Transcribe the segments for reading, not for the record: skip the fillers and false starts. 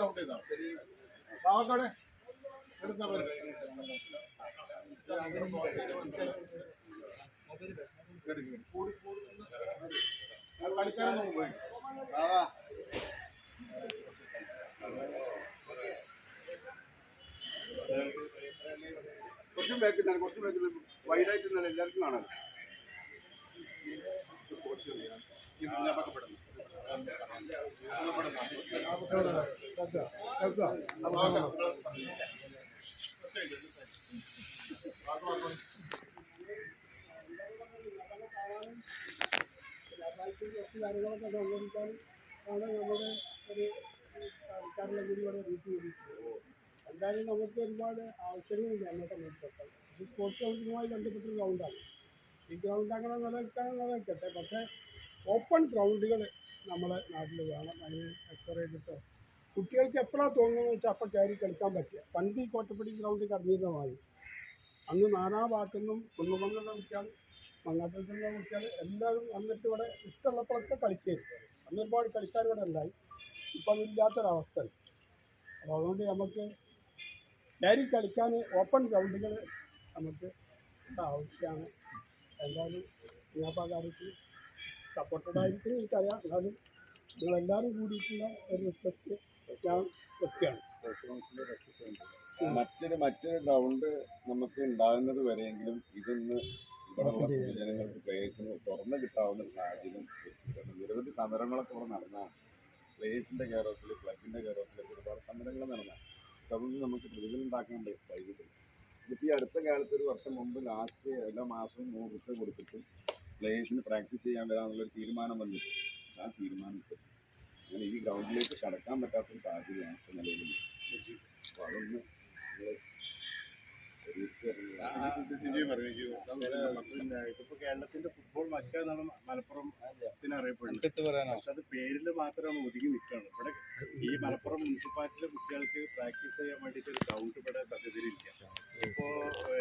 Round ചെയ്താ പാവക്കാടെ എടുത്താ കളിക്കാനൊന്നും പോയി കുറച്ചും ബാക്കിൽ വൈഡായിട്ട് എല്ലാവർക്കും കാണാം കാര്യങ്ങളൊക്കെ സംബന്ധിച്ചാൽ ആണ് നമ്മുടെ ഒരു കളിക്കാരുടെ കൂടി ഇവിടെ റീച്ച് ചെയ്തിട്ടുള്ളത്. എന്തായാലും നമുക്ക് ഒരുപാട് ആവശ്യങ്ങളില്ല അന്നത്തെ മത്സരത്തിൽ. ഇത് സ്പോർട്സ് കൗൺസിലുമായി ബന്ധപ്പെട്ടൊരു ഗ്രൗണ്ടാണ്. ഈ ഗ്രൗണ്ട് അങ്ങനെ നിലനിൽക്കട്ടെ. പക്ഷേ ഓപ്പൺ ഗ്രൗണ്ടുകൾ നമ്മുടെ നാട്ടിൽ വേണം. അതിന് എക്സ്പയറേറ്റിട്ടോ കുട്ടികൾക്ക് എപ്പോഴാണ് തോന്നുന്നത് വെച്ചാൽ അപ്പം കയറി കളിക്കാൻ പറ്റുക. പണ്ട് ഈ കോട്ടപ്പടി ഗ്രൗണ്ട് കടന്നിരുന്നമായി അന്ന് നാനാ ഭാഗത്തുനിന്നും കുന്നുമംഗലുള്ള കുട്ടികൾ മങ്ങാട്ടത്തിലുള്ള കുട്ടികൾ എല്ലാവരും വന്നിട്ട് ഇവിടെ ഇഷ്ടമുള്ളപ്പോഴൊക്കെ കളിക്കായിരുന്നു. അന്ന് ഒരുപാട് കളിക്കാർ ഇവിടെ ഉണ്ടായി. ഇപ്പം അതില്ലാത്തൊരവസ്ഥ. അപ്പോൾ അതുകൊണ്ട് നമുക്ക് കയറി കളിക്കാൻ ഓപ്പൺ ഗ്രൗണ്ടുകൾ നമുക്ക് ആവശ്യമാണ്. എന്തായാലും ഞാൻ ആ കാര്യത്തിൽ സപ്പോർട്ടഡ് ആയിരിക്കും എനിക്കറിയാം. എന്നാലും നിങ്ങളെല്ലാവരും കൂടിയിട്ടുള്ള ഒരു റിക്വസ്റ്റ് ഞാൻ വെക്കുകയാണ്. മറ്റൊരു ഗ്രൗണ്ട് നമുക്ക് ഉണ്ടാകുന്നത് വരെയെങ്കിലും ഇതൊന്ന് ഇവിടെയുള്ള ജനങ്ങൾക്ക് പ്ലേയേഴ്സിന് തുറന്നു കിട്ടാവുന്ന ഒരു സാഹചര്യം. നിരവധി സമരങ്ങളൊക്കെ ഇവിടെ നടന്നതാണ്. പ്ലേയേഴ്സിൻ്റെ കെയറോഫിൽ ക്ലബിൻ്റെ കെയറോഫിലൊക്കെ ഒരുപാട് സമരങ്ങൾ നടന്നതാണ്. അതൊന്നും നമുക്ക് പ്രതിഫലം ഉണ്ടാക്കാൻ വൈകിട്ടില്ല. ഇതിപ്പോൾ ഈ അടുത്ത കാലത്ത് ഒരു വർഷം മുമ്പ് ലാസ്റ്റ് എല്ലാ മാസവും 100 രൂപ കൊടുത്തിട്ട് പ്ലേയേഴ്സിന് പ്രാക്ടീസ് ചെയ്യാൻ വരാമെന്നുള്ളൊരു തീരുമാനം വന്നിട്ട് ആ തീരുമാനത്തിൽ അങ്ങനെ ഈ ഗ്രൗണ്ടിലേക്ക് കടക്കാൻ പറ്റാത്തൊരു സാഹചര്യമാണ് ഇപ്പോൾ നിലവിലുള്ളത്. അപ്പോൾ അതൊന്ന് ഇതിപ്പോൾ കേരളത്തിന്റെ ഫുട്ബോൾ മറ്റാണ് മലപ്പുറം അറിയപ്പെടുന്നത്. പക്ഷെ അത് പേരിൽ മാത്രമാണ് ഒതുങ്ങി നിൽക്കുകയാണ്. ഇവിടെ ഈ മലപ്പുറം മുനിസിപ്പാലിറ്റിയിലെ കുട്ടികൾക്ക് പ്രാക്ടീസ് ചെയ്യാൻ വേണ്ടിയിട്ട് ഒരു ഗ്രൗണ്ട് ഇവിടെ സത്യത്തിലില്ല. ഇപ്പോൾ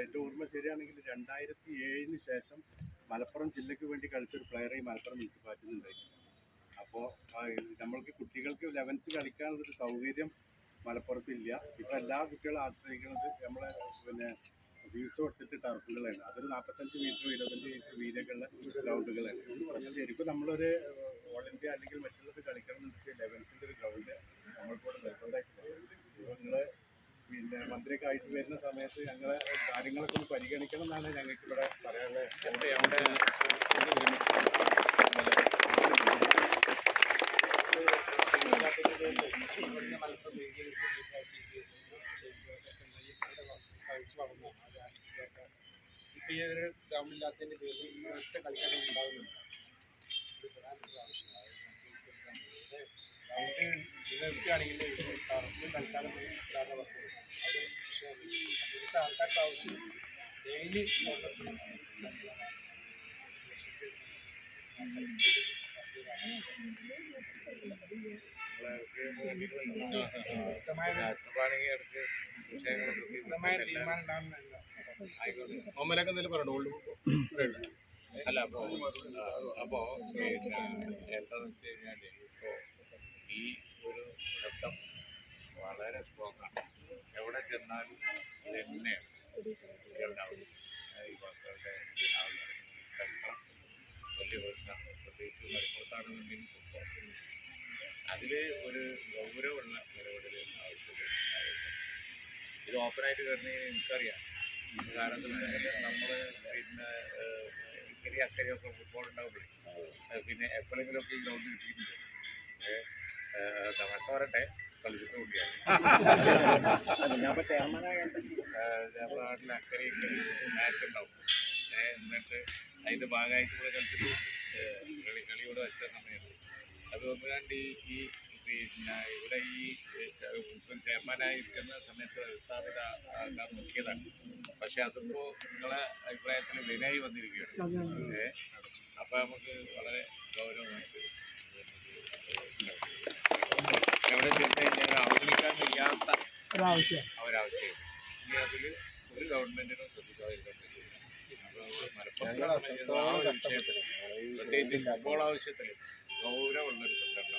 എൻ്റെ ഓർമ്മ ശരിയാണെങ്കിൽ 2007 ശേഷം മലപ്പുറം ജില്ലയ്ക്ക് വേണ്ടി കളിച്ചൊരു പ്ലെയറെ ഈ മലപ്പുറം മുനിസിപ്പാലിറ്റിയിൽ ഉണ്ടായിരുന്നു. അപ്പോൾ നമ്മൾക്ക് കുട്ടികൾക്ക് 11s കളിക്കാനുള്ളൊരു സൗകര്യം മലപ്പുറത്തില്ല. ഇപ്പം എല്ലാ കുട്ടികളും ആശ്രയിക്കുന്നത് നമ്മളെ ഫീസ് കൊടുത്തിട്ട് ടർഫുകളാണ്. അതൊരു 45 മീറ്റർ 25 മീറ്റർ വീതിയൊക്കെയുള്ള ഗ്രൗണ്ടുകളാണ്. പക്ഷേ ശരിക്കും നമ്മളൊരു ഓൾ ഇന്ത്യ അല്ലെങ്കിൽ മറ്റുള്ളത് കളിക്കണം എന്ന് വെച്ചാൽ 11s ഒരു ഗ്രൗണ്ട് നമ്മൾക്കിവിടെ നിർബന്ധമായിട്ട് നിങ്ങൾ മന്ത്രിയൊക്കെ ആയിട്ട് വരുന്ന സമയത്ത് ഞങ്ങളെ കാര്യങ്ങളൊക്കെ ഒന്ന് പരിഗണിക്കണം എന്നാണ് ഞങ്ങൾക്ക് ഇവിടെ പറയാനുള്ളത്. ഇപ്പം ഈ ഒരു ഗ്രൗണ്ടില്ലാത്തതിൻ്റെ പേരിൽ ഒറ്റ കളിക്കാനും ഉണ്ടാകുന്നുണ്ട്. ഗ്രൗണ്ട് നിലനിർത്തുകയാണെങ്കിൽ ടർഫിൽ കളിക്കാനും ഇല്ലാത്ത അവസ്ഥ അത് വിഷയമില്ല. ഇവിടുത്തെ ആൾക്കാർക്ക് ആവശ്യം ഡെയിലി തീരുമാനം ഉണ്ടാകുന്നില്ല. ഒമ്മനൊക്കെ എന്തെങ്കിലും പറയണോ? അല്ല അപ്പോൾ എന്താണെന്ന് വെച്ച് കഴിഞ്ഞാൽ ഇപ്പോൾ ഈ ഒരു ശബ്ദം വളരെ സ്ട്രോങ്ങാണ്. എവിടെ ചെന്നാലും തന്നെയാണ് കുട്ടികളുണ്ടാവും. ഈ മക്കളുടെ കളിക്കണം വലിയ പ്രശ്നമാണ്. പ്രത്യേകിച്ച് മലപ്പുറത്താണെന്നുണ്ടെങ്കിൽ ഫുട്ബോൾ അതിൽ ഒരു ഗൗരവമുള്ള നിലപാടിൽ ആവശ്യമുണ്ട്. ഇത് ഓപ്പണായിട്ട് കയറുന്നതിന് എനിക്കറിയാം. കാരണം നമ്മൾ ഇക്കരി അക്കരെയൊക്കെ ഫുട്ബോൾ ഉണ്ടാവുമ്പോഴേ പിന്നെ എപ്പോഴെങ്കിലുമൊക്കെ ഈ ഗ്രൗണ്ട് കിട്ടിയിട്ടുണ്ട്. തമാശ പറയട്ടെ, കളിച്ചിട്ട് കൂടിയാണ് നമ്മുടെ നാട്ടിൽ അക്കരെ ഇക്കരി മാച്ച് ഉണ്ടാവും. എന്നിട്ട് അതിൻ്റെ ഭാഗമായിട്ട് കൂടെ കളിച്ചിട്ട് കളിയോട് വെച്ച സമയത്ത് അത് ഒന്നുകാണ്ട് ഈ പിന്നെ ഇവിടെ ഈ ചെയർമാനായിരിക്കുന്ന സമയത്ത് സ്ഥാപിതമാക്കാൻ നോക്കിയതാണ്. പക്ഷെ അതിപ്പോൾ നിങ്ങളെ അഭിപ്രായത്തിൽ വിനയായി വന്നിരിക്കുകയാണ്. അപ്പോൾ നമുക്ക് വളരെ ഗൗരവമായിട്ട് എവിടെ ചെന്ന് കഴിഞ്ഞാൽ അവഗണിക്കാൻ കഴിയാത്ത ഒരാവശ്യം ഇനി അതിൽ ഒരു ഗവൺമെൻറ്റിനും ശ്രദ്ധിക്കാതിരിക്കാൻ പറ്റില്ല. അപ്പോൾ മലപ്പുറത്ത് പ്രത്യേകിച്ച് ഫുട്ബോൾ ആവശ്യത്തിൽ ഗൗരവമുള്ളൊരു സംഘടന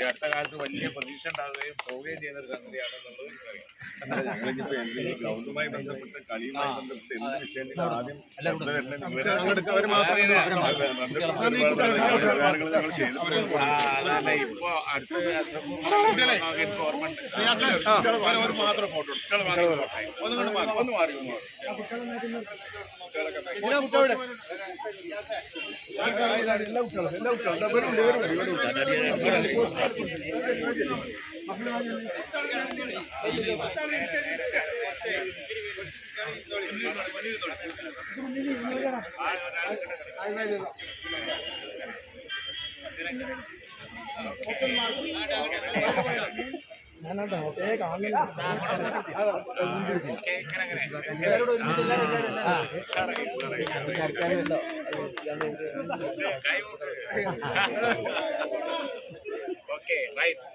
പക്ഷെ അടുത്ത കാലത്ത് വലിയ പ്രതീക്ഷ ഉണ്ടാവുകയും പോവുകയും ചെയ്യുന്ന ഒരു സംഗതിയാണെന്നുള്ളത് എനിക്കറിയാം. ഞങ്ങളിപ്പോ എന്തെങ്കിലും ഗ്രൗണ്ടുമായി ബന്ധപ്പെട്ട് കളിയുമായി ബന്ധപ്പെട്ട് എന്ത് വിഷയത്തിലും ആദ്യം ശബ്ദം വരുന്നത് നിങ്ങളെ ഞങ്ങൾ ചെയ്തു. അതല്ല ഇപ്പൊ അടുത്ത എനിക്ക് ഓർമ്മ ഉണ്ട്. മാത്രം ഫോട്ടോ ഒന്ന് മാറി ഞാനോ കാണുന്നുണ്ട് ഓക്കെ റൈറ്റ്